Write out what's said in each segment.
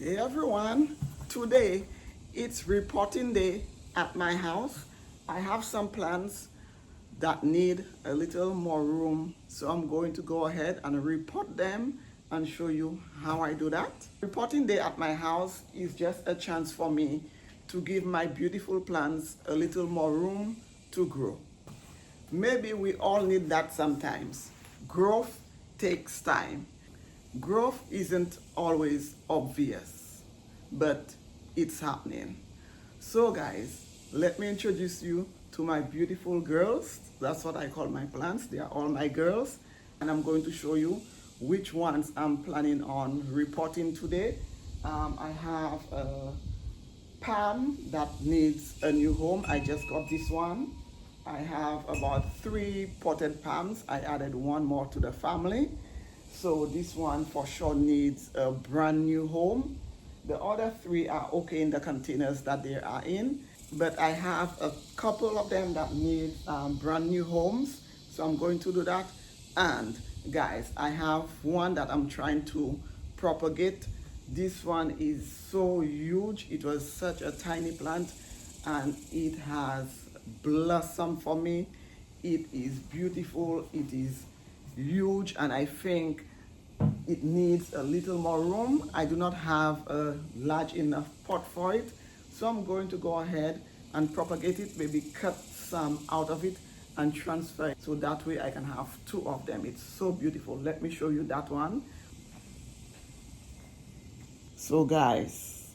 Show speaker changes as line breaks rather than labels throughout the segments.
Hey everyone, today it's repotting day at my house. I have some plants that need a little more room, so I'm going to go ahead and repot them and show you how I do that. Repotting day at my house is just a chance for me to give my beautiful plants a little more room to grow. Maybe we all need that sometimes. Growth takes time. Growth isn't always obvious, but it's happening. So guys, let me introduce you to my beautiful girls. That's what I call my plants. They are all my girls. And I'm going to show you which ones I'm planning on repotting today. I have a palm that needs a new home. I just got this one. I have about 3 potted palms. I added one more to the family. So this one for sure needs a brand new home. The other 3 are okay in the containers that they are in, but I have a couple of them that need brand new homes. So I'm going to do that. And guys, I have one that I'm trying to propagate. This one is so huge. It was such a tiny plant and it has blossomed for me. It is beautiful. It is huge, and I think it needs a little more room. I do not have a large enough pot for it, so I'm going to go ahead and propagate it, maybe cut some out of it and transfer it, so that way I can have 2 of them. It's so beautiful. Let me show you that one. So guys,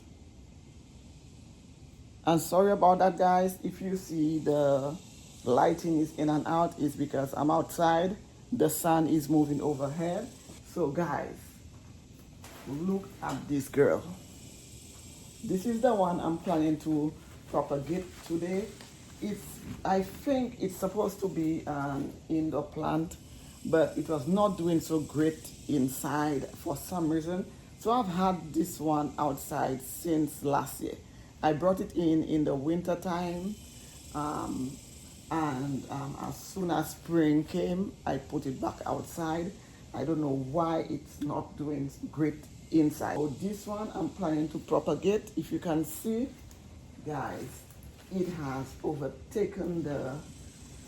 I'm sorry about that guys. If you see the lighting is in and out, it's because I'm outside. The sun is moving overhead. So guys, look at this girl. This is the one I'm planning to propagate today. I think it's supposed to be an indoor plant, but it was not doing so great inside for some reason. So I've had this one outside since last year. I brought it in the winter time, and as soon as spring came, I put it back outside. I don't know why it's not doing great inside. So this one I'm planning to propagate. If you can see, guys, it has overtaken the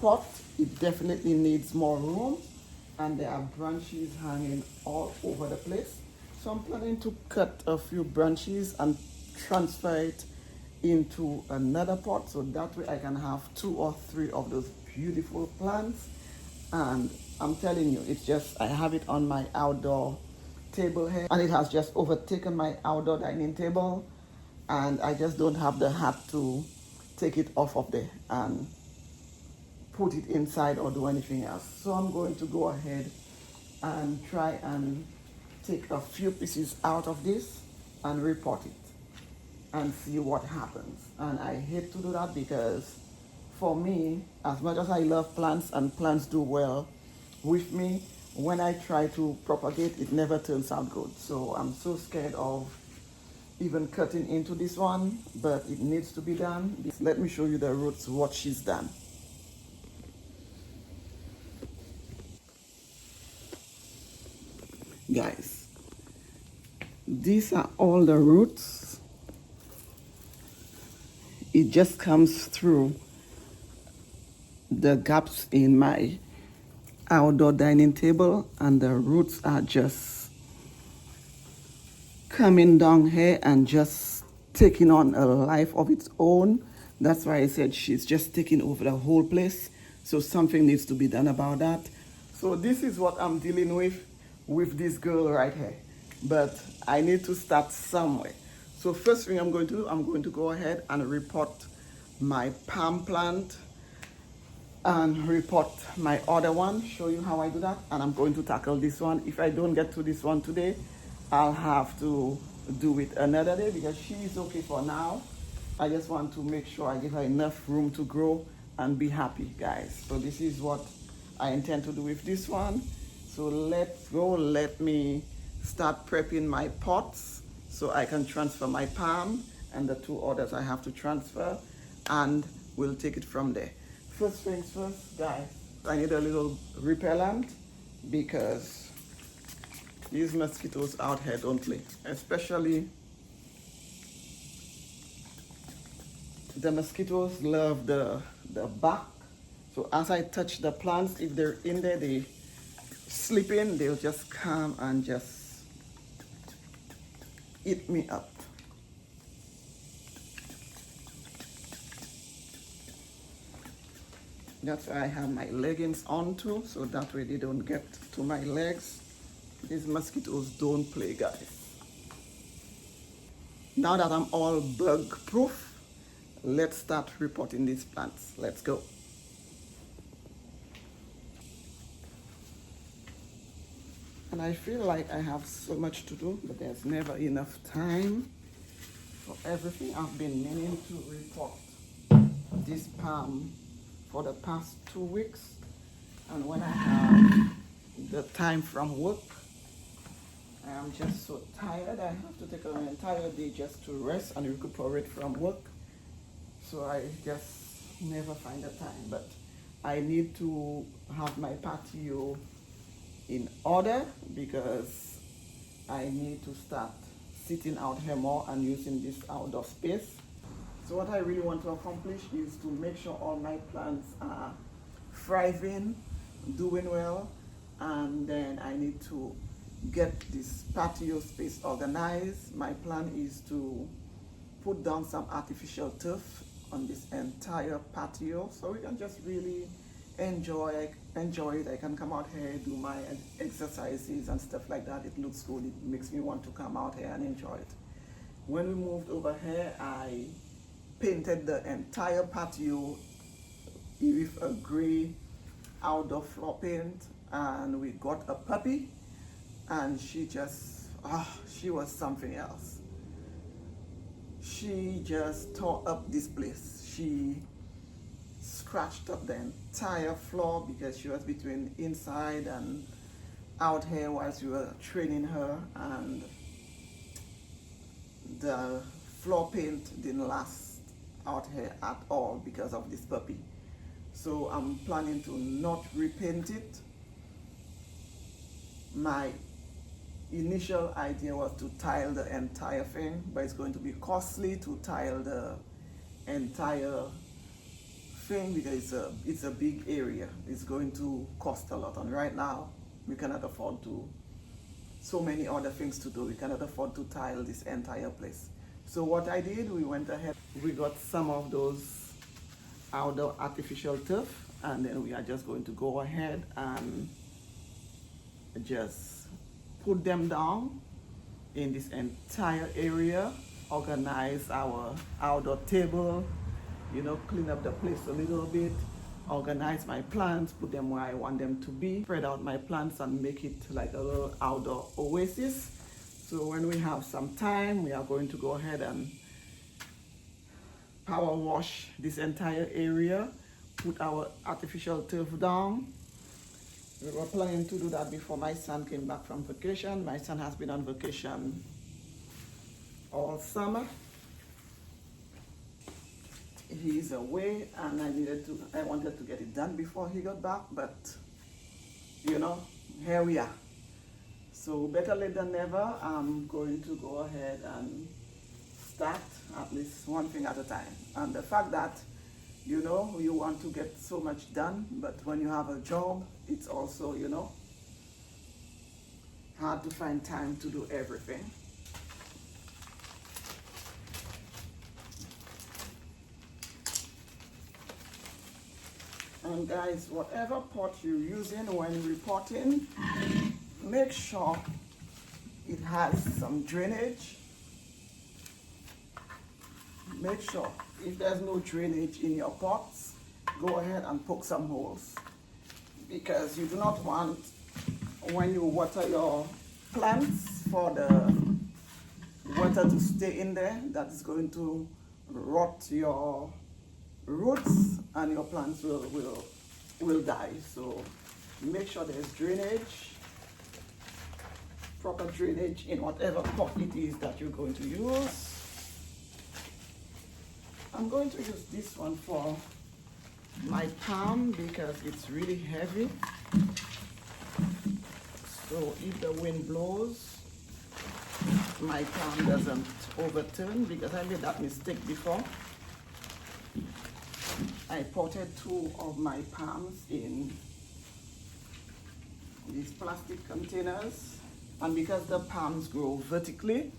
pot. It definitely needs more room, and there are branches hanging all over the place. So I'm planning to cut a few branches and transfer it into another pot, so that way I can have 2 or 3 of those beautiful plants. And I'm telling you, it's just, I have it on my outdoor table here, and it has just overtaken my outdoor dining table, and I just don't have the hat to take it off of there and put it inside or do anything else. So I'm going to go ahead and try and take a few pieces out of this and repot it and see what happens. And I hate to do that because for me, as much as I love plants and plants do well with me, when I try to propagate, it never turns out good. So I'm so scared of even cutting into this one, but it needs to be done. Let me show you the roots, what she's done. Guys, these are all the roots. It just comes through the gaps in my outdoor dining table, and the roots are just coming down here and just taking on a life of its own. That's why I said she's just taking over the whole place. So something needs to be done about that. So this is what I'm dealing with this girl right here. But I need to start somewhere. So first thing I'm going to do, I'm going to go ahead and repot my palm plant and repot my other one, show you how I do that. And I'm going to tackle this one. If I don't get to this one today, I'll have to do it another day because she's okay for now. I just want to make sure I give her enough room to grow and be happy, guys. So this is what I intend to do with this one. So let's go. Let me start prepping my pots so I can transfer my palm and the 2 others I have to transfer, and we'll take it from there. First things first, guys, I need a little repellent because these mosquitoes out here don't play, especially The mosquitoes love the back. So as I touch the plants, if they're in there, they sleep in, they'll just come and just eat me up. That's why I have my leggings on too, so that way they don't get to my legs. These mosquitoes don't play, guys. Now that I'm all bug proof, let's start repotting these plants. Let's go. And I feel like I have so much to do, but there's never enough time for everything. I've been meaning to repot this palm for the past 2 weeks, and when I have the time from work, I'm just so tired. I have to take an entire day just to rest and recuperate from work, so I just never find the time. But I need to have my patio in order because I need to start sitting out here more and using this outdoor space. So what I really want to accomplish is to make sure all my plants are thriving, doing well, and then I need to get this patio space organized. My plan is to put down some artificial turf on this entire patio so we can just really enjoy it. I can come out here, do my exercises and stuff like that. It looks good. It makes me want to come out here and enjoy it. When we moved over here, I painted the entire patio with a gray outdoor floor paint, and we got a puppy, and she was something else. She just tore up this place. She scratched up the entire floor because she was between inside and out here whilst we were training her, and the floor paint didn't last out here at all because of this puppy. So I'm planning to not repaint it. My initial idea was to tile the entire thing, but it's going to be costly to tile the entire thing because it's a big area. It's going to cost a lot, and right now we cannot afford to. So many other things to do. We cannot afford to tile this entire place. So what I did, we went ahead, we got some of those outdoor artificial turf, and then we are just going to go ahead and just put them down in this entire area, organize our outdoor table, you know, clean up the place a little bit, organize my plants, put them where I want them to be, spread out my plants and make it like a little outdoor oasis. So when we have some time, we are going to go ahead and power wash this entire area, put our artificial turf down. We were planning to do that before my son came back from vacation. My son has been on vacation all summer. He's away, and I wanted to get it done before he got back, but you know, here we are. So better late than never. I'm going to go ahead and start at least one thing at a time. And the fact that, you know, you want to get so much done, but when you have a job, it's also, you know, hard to find time to do everything. And guys, whatever pot you're using when repotting, make sure it has some drainage. Make sure if there's no drainage in your pots, go ahead and poke some holes, because you do not want, when you water your plants, for the water to stay in there. That is going to rot your roots and your plants will die. So make sure there's drainage, proper drainage in whatever pot it is that you're going to use. I'm going to use this one for my palm because it's really heavy. So if the wind blows, my palm doesn't overturn, because I made that mistake before. I potted 2 of my palms in these plastic containers, and because the palms grow vertically,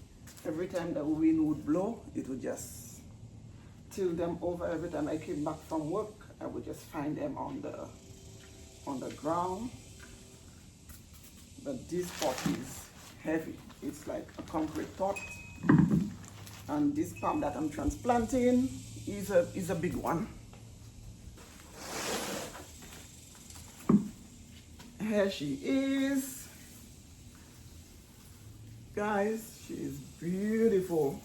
every time the wind would blow, it would just tilt them over. Every time I came back from work, I would just find them on the ground. But this pot is heavy. It's like a concrete pot. And this palm that I'm transplanting is a big one. Here she is. Guys, she is beautiful.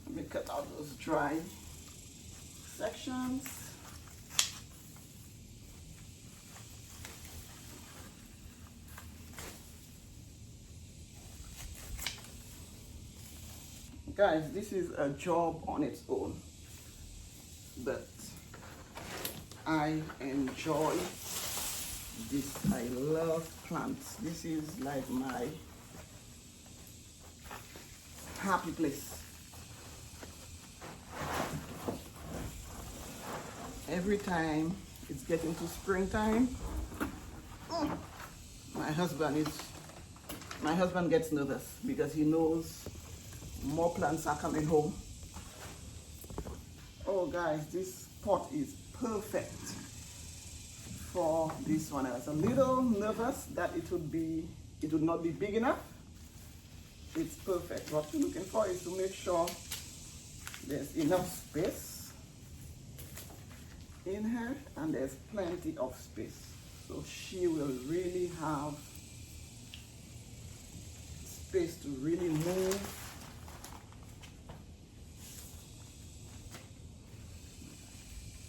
Let me cut out those dry sections. Guys, this is a job on its own, but I enjoy this. I love plants. This is like my happy place. Every time it's getting to springtime, my husband gets nervous because he knows more plants are coming home. Oh guys, this pot is perfect for this one. I was a little nervous that it would not be big enough. It's perfect. What you're looking for is to make sure there's enough space in her and there's plenty of space. So she will really have space to really move.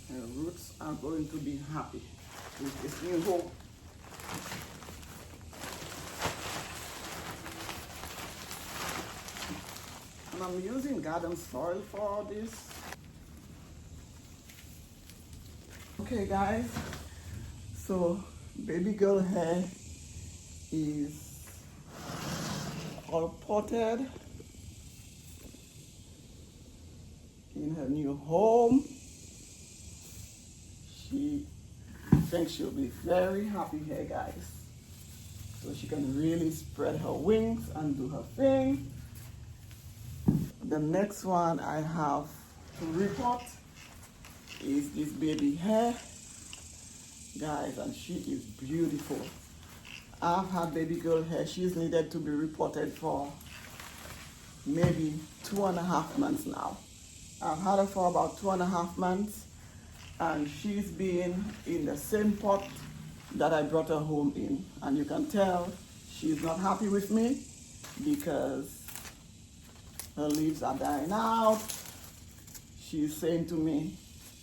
Her roots are going to be happy with this new home. And I'm using garden soil for this. Okay guys, so baby girl hair is all potted in her new home. I think she'll be very happy here, guys. So she can really spread her wings and do her thing. The next one I have to repot is this baby hair, guys, and she is beautiful. I've had baby girl hair. She's needed to be repotted for maybe 2.5 months now. I've had her for about 2.5 months. And she's been in the same pot that I brought her home in. And you can tell she's not happy with me because her leaves are dying out. She's saying to me,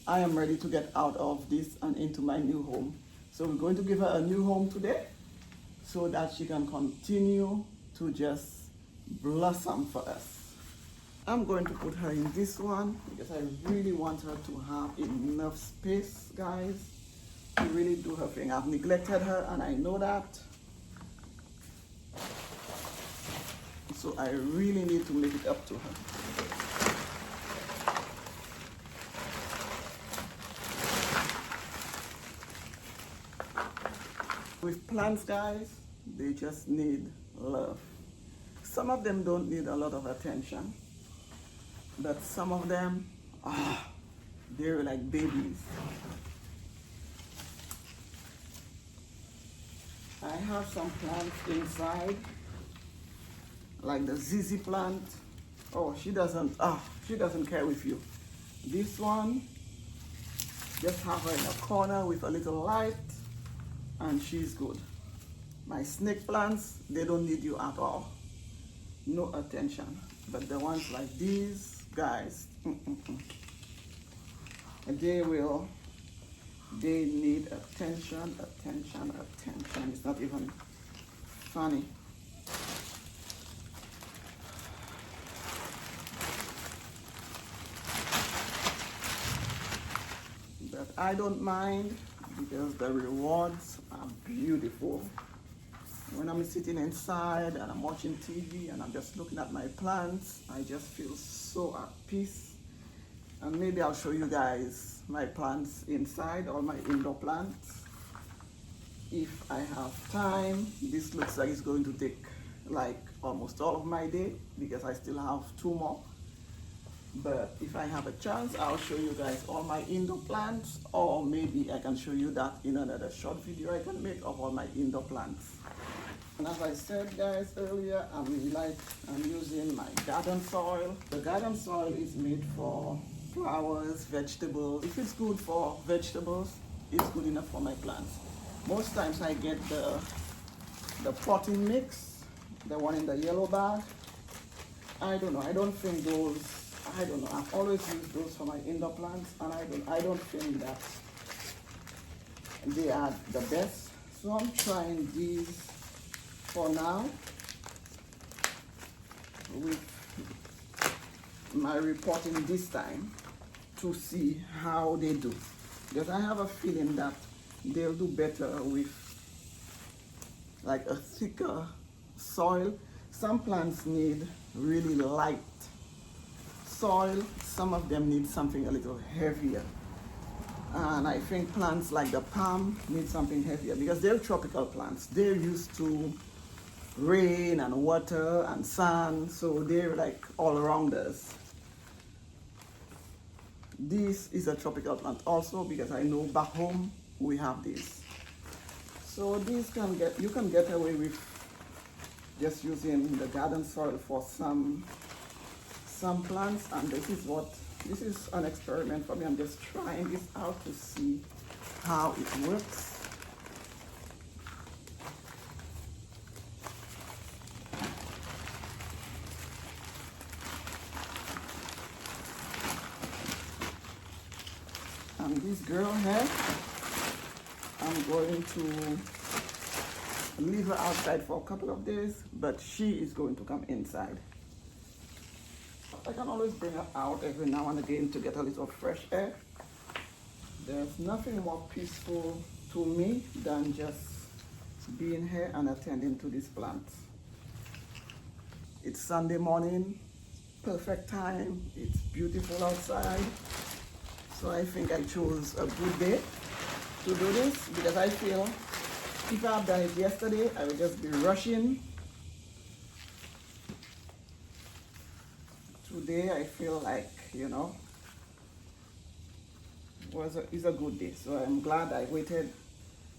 I am ready to get out of this and into my new home. So we're going to give her a new home today so that she can continue to just blossom for us. I'm going to put her in this one because I really want her to have enough space, guys, to really do her thing. I've neglected her and I know that. So I really need to make it up to her. With plants, guys, they just need love. Some of them don't need a lot of attention. But some of them, they're like babies. I have some plants inside, like the ZZ plant. Oh, she doesn't care with you. This one, just have her in a corner with a little light, and she's good. My snake plants, they don't need you at all. No attention. But the ones like these, guys, they need attention. It's not even funny. But I don't mind because the rewards are beautiful. when I'm sitting inside and I'm watching TV and I'm just looking at my plants, I just feel so at peace. And maybe I'll show you guys my plants inside, all my indoor plants. If I have time, this looks like it's going to take like almost all of my day because I still have 2 more. But if I have a chance, I'll show you guys all my indoor plants, or maybe I can show you that in another short video I can make of all my indoor plants. And as I said guys earlier, I'm using my garden soil. The garden soil is made for flowers, vegetables. If it's good for vegetables, it's good enough for my plants. Most times I get the potting mix, the one in the yellow bag. I don't know, I don't think those, I don't know, I've always used those for my indoor plants, and I don't think that they are the best. So I'm trying these for now with my repotting this time to see how they do. Because I have a feeling that they'll do better with like a thicker soil. Some plants need really light soil, some of them need something a little heavier. And I think plants like the palm need something heavier because they're tropical plants. They're used to rain and water and sun, so they're like all around us. This is a tropical plant also because I know back home we have this. So these you can get away with just using the garden soil for some plants, and this is an experiment for me. I'm just trying this out to see how it works. And this girl here, I'm going to leave her outside for a couple of days, but she is going to come inside. I can always bring her out every now and again to get a little fresh air. There's nothing more peaceful to me than just being here and attending to these plants. It's Sunday morning, perfect time, it's beautiful outside. So I think I chose a good day to do this because I feel if I had done it yesterday, I would just be rushing. Today I feel like, you know, it's a good day. So I'm glad I waited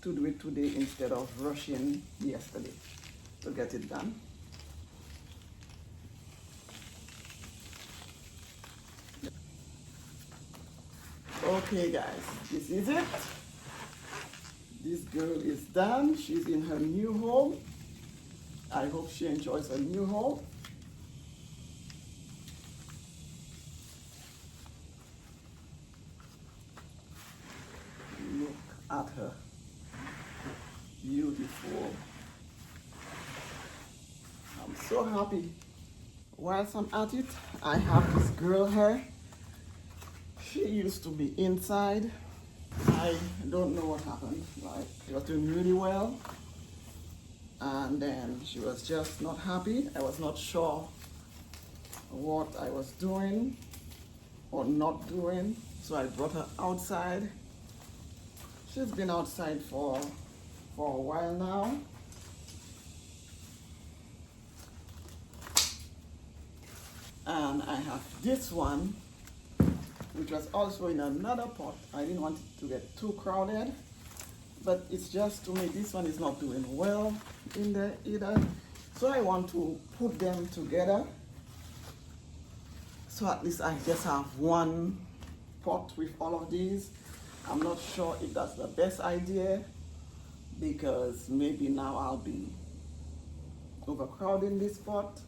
to do it today instead of rushing yesterday to get it done. Okay guys, this is it. This girl is done. She's in her new home. I hope she enjoys her new home. Look at her. Beautiful. I'm so happy. Whilst I'm at it, I have this girl here. She used to be inside. I don't know what happened. Like, she was doing really well, and then she was just not happy. I was not sure what I was doing or not doing, so I brought her outside. She's been outside for a while now. And I have this one, which was also in another pot. I didn't want it to get too crowded, but it's just, to me, this one is not doing well in there either. So I want to put them together. So at least I just have one pot with all of these. I'm not sure if that's the best idea because maybe now I'll be overcrowding this pot.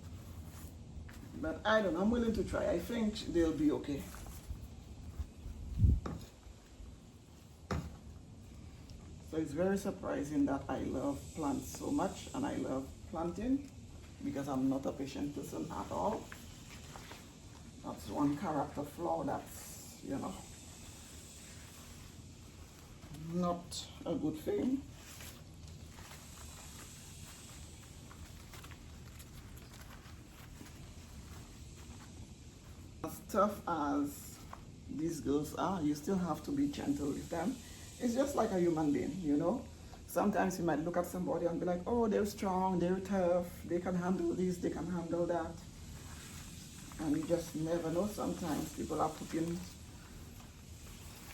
But I don't know, I'm willing to try. I think they'll be okay. So it's very surprising that I love plants so much, and I love planting because I'm not a patient person at all. That's one character flaw that's, you know, not a good thing. tough as these girls are, you still have to be gentle with them. It's just like a human being, you know. Sometimes you might look at somebody and be like, oh, they're strong, they're tough, they can handle this, they can handle that. And you just never know. Sometimes people are putting,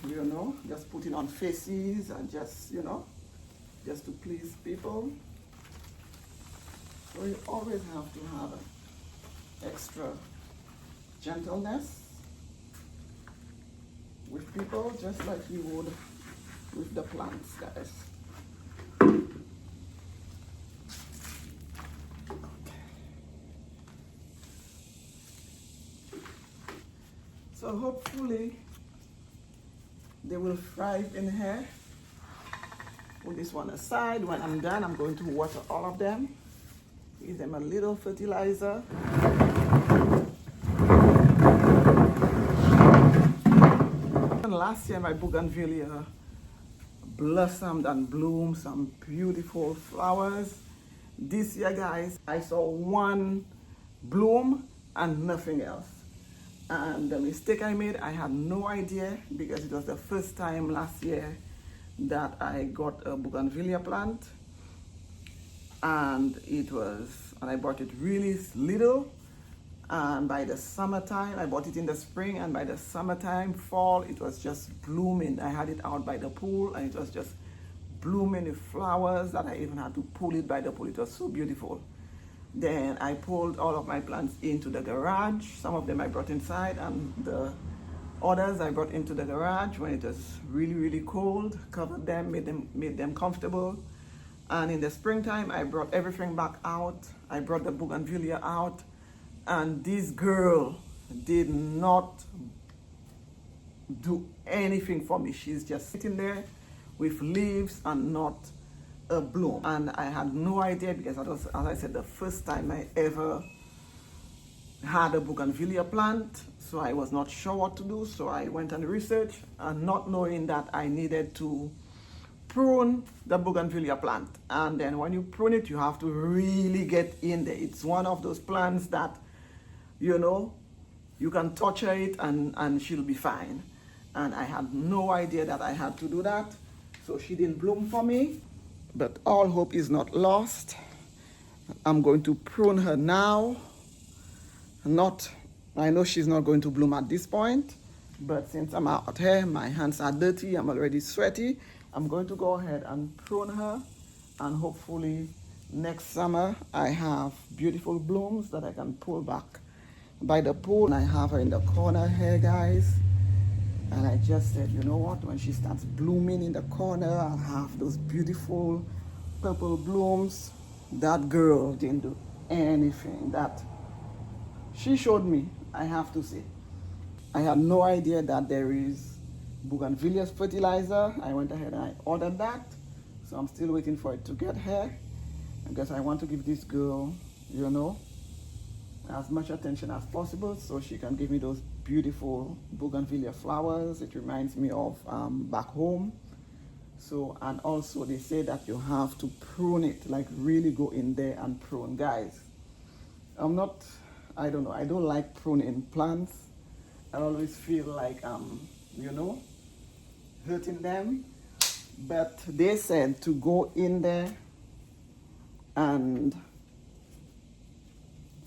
you know, just putting on faces and just, you know, just to please people. So you always have to have extra gentleness with people, just like you would with the plants, guys. So hopefully they will thrive in here. Put this one aside. When I'm done, I'm going to water all of them. Give them a little fertilizer. Last year my bougainvillea blossomed and bloomed some beautiful flowers. This year, guys, I saw one bloom and nothing else. And the mistake I made, I had no idea, because it was the first time last year that I got a bougainvillea plant. And I bought it really little. And by the summertime, I bought it in the spring, and by the summertime, fall, it was just blooming. I had it out by the pool, and it was just blooming with flowers that I even had to pull it by the pool. It was so beautiful. Then I pulled all of my plants into the garage. Some of them I brought inside, and the others I brought into the garage when it was really, really cold. Covered them, made them comfortable. And in the springtime, I brought everything back out. I brought the bougainvillea out. And this girl did not do anything for me. She's just sitting there with leaves and not a bloom. And I had no idea, because that was, as I said, the first time I ever had a bougainvillea plant. So I was not sure what to do. So I went and researched, and not knowing that I needed to prune the bougainvillea plant. And then when you prune it, you have to really get in there. It's one of those plants that, you know, you can torture it and she'll be fine. And I had no idea that I had to do that. So she didn't bloom for me. But all hope is not lost. I'm going to prune her now. I know she's not going to bloom at this point, but since I'm out here, my hands are dirty, I'm already sweaty, I'm going to go ahead and prune her, and hopefully next summer I have beautiful blooms that I can pull back by the pool. And I have her in the corner here, guys. And I just said, you know what, when she starts blooming in the corner, I'll have those beautiful purple blooms. That girl didn't do anything. That she showed me, I have to say. I had no idea that there is bougainvillea fertilizer. I went ahead and I ordered that. So I'm still waiting for it to get here. Because I want to give this girl, you know, as much attention as possible so she can give me those beautiful bougainvillea flowers. It reminds me of back home. So, and also they say that you have to prune it, like really go in there and prune. Guys, I don't know, I don't like pruning plants. I always feel like you know, hurting them. But they said to go in there and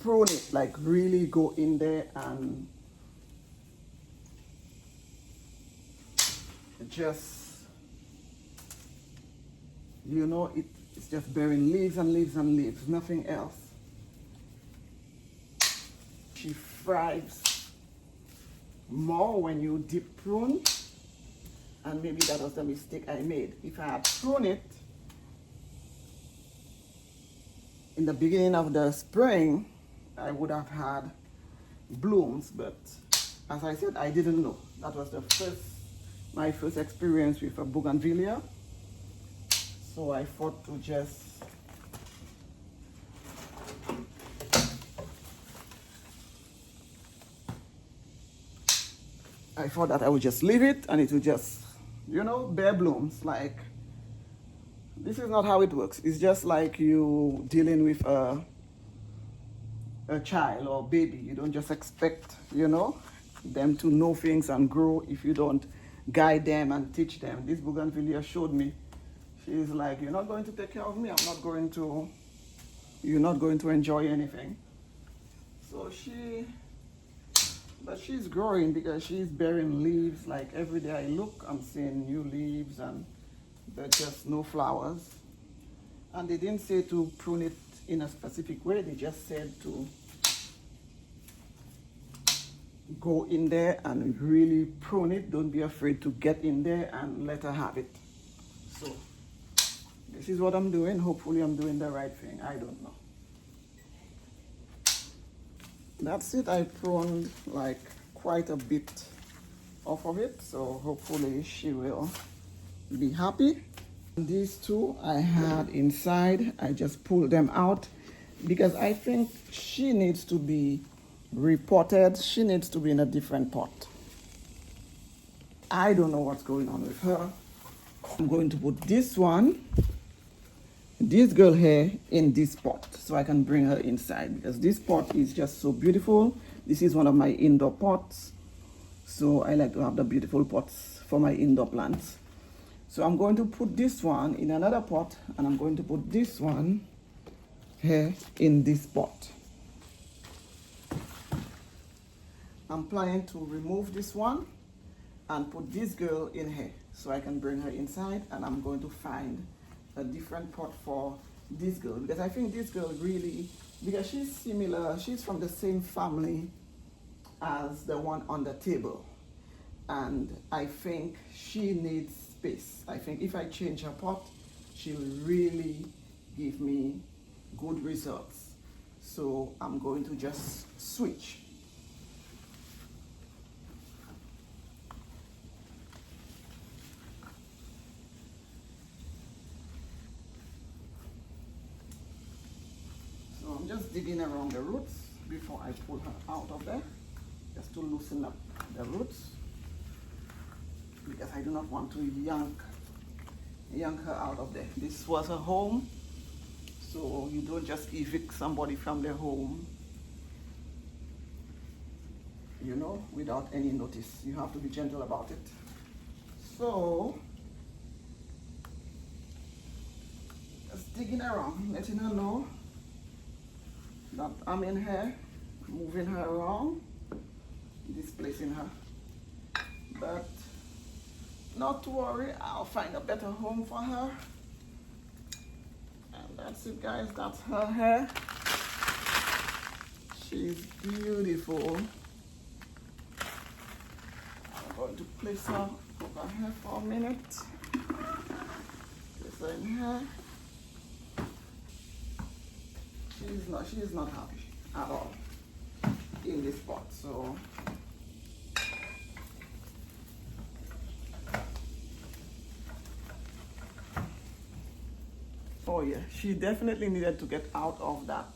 prune it, like really go in there and just, you know, it's just bearing leaves and leaves and leaves, nothing else. She thrives more when you deep prune, and maybe that was the mistake I made. If I had pruned it in the beginning of the spring, I would have had blooms, but as I said, I didn't know. That was my first experience with a bougainvillea. So I thought to just that I would just leave it and it would just, you know, bear blooms. Like, this is not how it works. It's just like you dealing with a child or baby. You don't just expect, you know, them to know things and grow if you don't guide them and teach them. This bougainvillea showed me. She's like, you're not going to take care of me. You're not going to enjoy anything. So but she's growing because she's bearing leaves. Like every day I look, I'm seeing new leaves and there's just no flowers. And they didn't say to prune it in a specific way. They just said to go in there and really prune it. Don't be afraid to get in there and let her have it. So this is what I'm doing. Hopefully I'm doing the right thing. I don't know. That's it. I pruned like quite a bit off of it. So hopefully she will be happy. These two I had inside. I just pulled them out because I think she needs to be repotted. She needs to be in a different pot. I don't know what's going on with her. I'm going to put this girl here in this pot so I can bring her inside because this pot is just so beautiful. This is one of my indoor pots. So I like to have the beautiful pots for my indoor plants. So I'm going to put this one in another pot and I'm going to put this one here in this pot. I'm planning to remove this one and put this girl in here so I can bring her inside, and I'm going to find a different pot for this girl because I think this girl really, because she's similar, she's from the same family as the one on the table, and I think she needs space. I think if I change her pot, she'll really give me good results. So I'm going to just switch. So I'm just digging around the roots before I pull her out of there, just to loosen up the roots, because I do not want to yank her out of there. This was her home, so you don't just evict somebody from their home, you know, without any notice. You have to be gentle about it. So just digging around, letting her know that I'm in here, moving her around, displacing her. But not to worry, I'll find a better home for her. And that's it, guys. That's her hair. She's beautiful. I'm going to place her over here for a minute. Place her in here. She is not happy at all in this pot. So oh yeah, she definitely needed to get out of that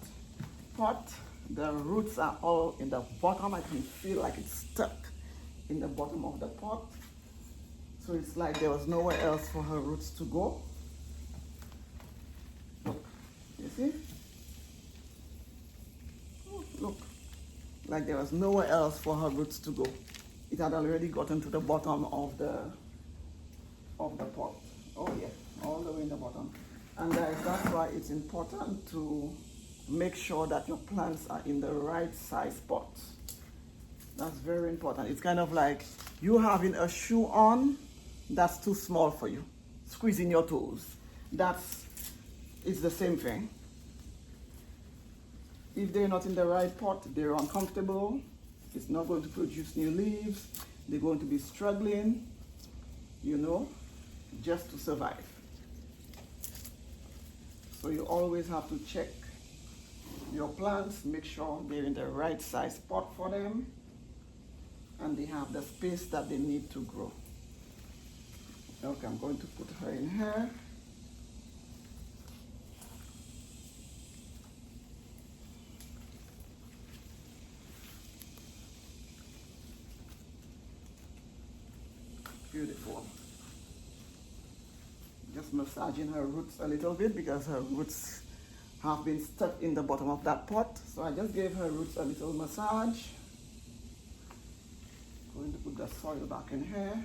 pot. The roots are all in the bottom. I can feel like it's stuck in the bottom of the pot. So it's like there was nowhere else for her roots to go. Look, you see? Look, like there was nowhere else for her roots to go. It had already gotten to the bottom of the pot. Oh yeah, all the way in the bottom. And guys, that's why it's important to make sure that your plants are in the right size pots. That's very important. It's kind of like you having a shoe on that's too small for you, squeezing your toes. It's the same thing. If they're not in the right pot, they're uncomfortable. It's not going to produce new leaves. They're going to be struggling, you know, just to survive. So you always have to check your plants, make sure they're in the right size pot for them, and they have the space that they need to grow. Okay, I'm going to put her in here. Beautiful. Just massaging her roots a little bit because her roots have been stuck in the bottom of that pot. So I just gave her roots a little massage. going to put the soil back in here.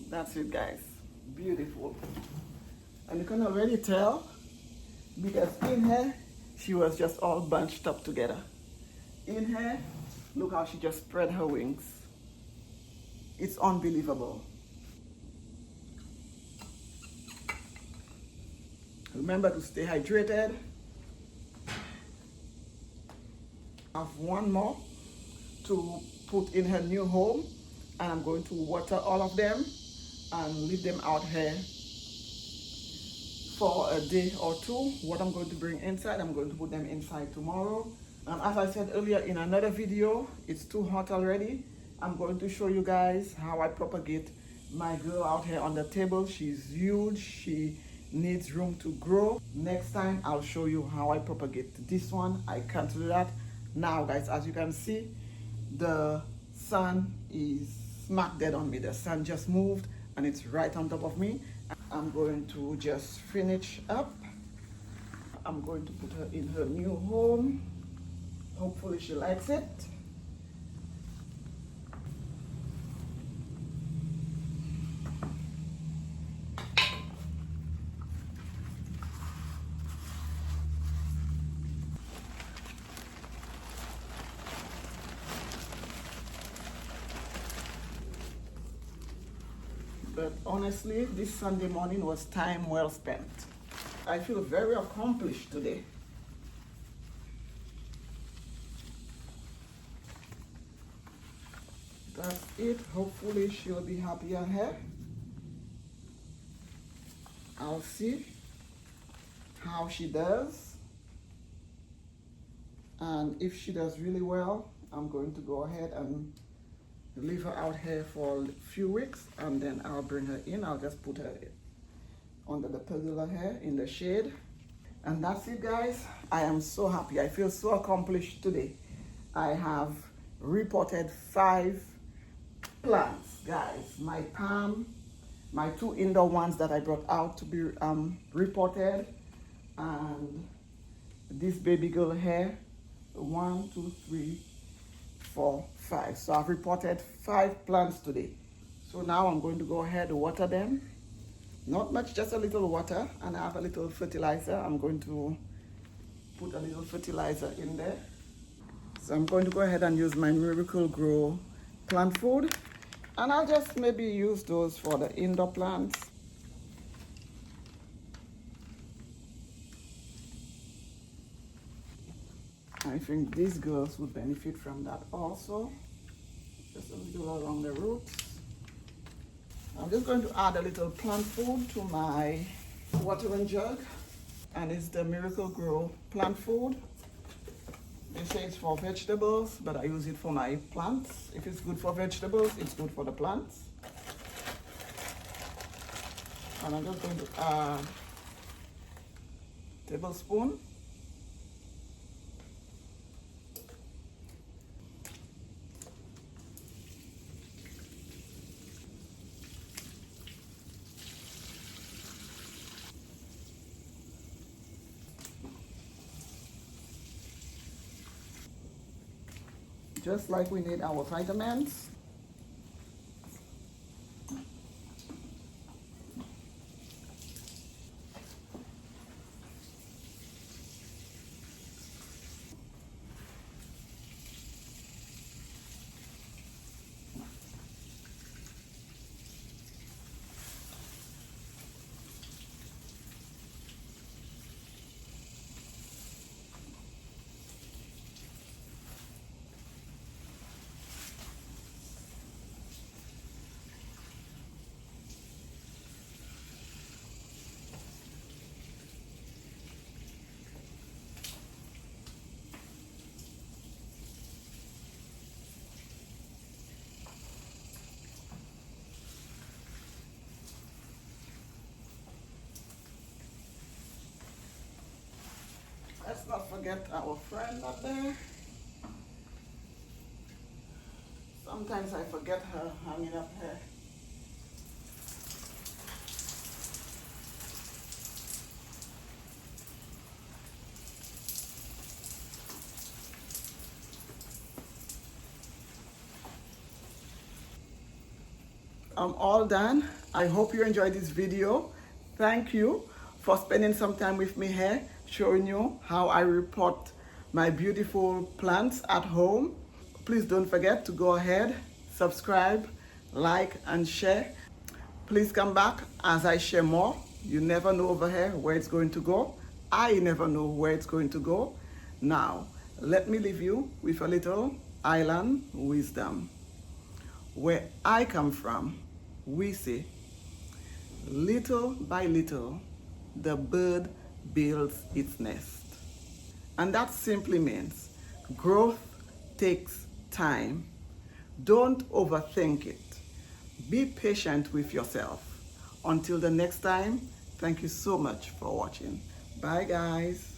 That's it, guys. Beautiful. And you can already tell because in here she was just all bunched up together. In here, look how she just spread her wings. It's unbelievable. Remember to stay hydrated. I have one more to put in her new home, and I'm going to water all of them and leave them out here for a day or two. What I'm going to bring inside, I'm going to put them inside tomorrow. As I said earlier in another video, it's too hot already. I'm going to show you guys how I propagate my girl out here on the table. She's huge. She needs room to grow. Next time, I'll show you how I propagate this one. I can't do that now, guys. As you can see, the sun is smack dead on me. The sun just moved and it's right on top of me. I'm going to just finish up. I'm going to put her in her new home. Hopefully she likes it. But honestly, this Sunday morning was time well spent. I feel very accomplished today. That's it. Hopefully she'll be happy on her. I'll see how she does. And if she does really well, I'm going to go ahead and leave her out here for a few weeks, and then I'll bring her in. I'll just put her under the pergola here in the shade. And that's it, guys. I am so happy. I feel so accomplished today. I have repotted 5 plants, guys. My palm, my 2 indoor ones that I brought out to be repotted, and this baby girl here. 1, 2, 3, 4, 5. So I've repotted 5 plants today. So now I'm going to go ahead and water them. Not much, just a little water, and I have a little fertilizer. I'm going to put a little fertilizer in there. So I'm going to go ahead and use my Miracle Grow plant food, and I'll just maybe use those for the indoor plants. I think these girls would benefit from that also. Just a little along the roots. I'm just going to add a little plant food to my watering jug. And it's the Miracle Grow plant food. They say it's for vegetables, but I use it for my plants. If it's good for vegetables, it's good for the plants. And I'm just going to add a tablespoon. Just like we need our vitamins. Let's not forget our friend up there. Sometimes I forget her hanging up here. I'm all done. I hope you enjoyed this video. Thank you for spending some time with me here, showing you how I repot my beautiful plants at home. Please don't forget to go ahead, subscribe, like, and share. Please come back as I share more. You never know over here where it's going to go. I never know where it's going to go. Now, let me leave you with a little island wisdom. Where I come from, we say, little by little, the bird builds its nest. And that simply means growth takes time. Don't overthink it. Be patient with yourself. Until the next time, thank you so much for watching. Bye, guys.